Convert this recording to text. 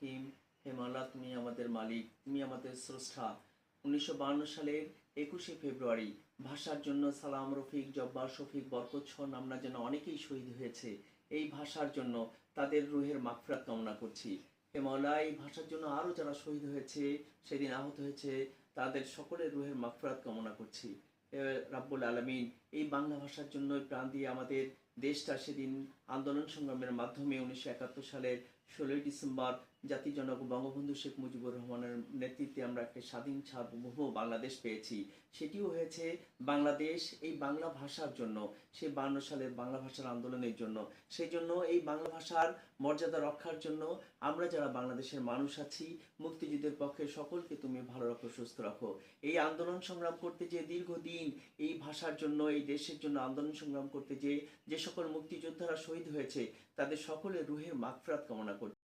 রহিম। হে মাওলা, তুমি আমাদের মালিক, তুমি আমাদের স্রষ্টা। 1952 সালের 21শে ফেব্রুয়ারি ভাষার জন্য সালাম, রফিক, জব্বার, শফিক, বরকত সহ আমরা যেন অনেকেই শহীদ হয়েছে। এই ভাষার জন্য তাদের রুহের মাগফিরাত কামনা করছি। হে মাওলা, এই ভাষার জন্য আরও যারা শহীদ হয়েছে, সেদিন আহত হয়েছে, তাদের সকলের রুহের মাগফিরাত কামনা করছি। হে রাব্বুল আলামিন, এই বাংলা ভাষার জন্য প্রাণ দিয়ে আমাদের দেশটা সেদিন আন্দোলন সংগ্রামের মাধ্যমে 1971 সালের 16ই ডিসেম্বর জাতির জনক বঙ্গবন্ধু শেখ মুজিবুর রহমানের নেতৃত্বে আমরা একটা স্বাধীন সার্বভৌম বাংলাদেশ পেয়েছি। সেটিও হয়েছে বাংলাদেশ এই বাংলা ভাষার জন্য, সেই 52 সালের বাংলা ভাষার আন্দোলনের জন্য। সেই জন্য এই বাংলা ভাষার মর্যাদা রক্ষার জন্য আমরা যারা বাংলাদেশের মানুষ আছি, মুক্তিযুদ্ধের পক্ষে সকলকে তুমি ভালো রাখো, সুস্থ রাখো। এই আন্দোলন সংগ্রাম করতে যে দীর্ঘদিন এই ভাষার জন্য, এই দেশের জন্য আন্দোলন সংগ্রাম করতে যে সকল মুক্তিযোদ্ধারা শহীদ হয়েছে, তাদের সকলের রুহের মাগফিরাত কামনা করছি।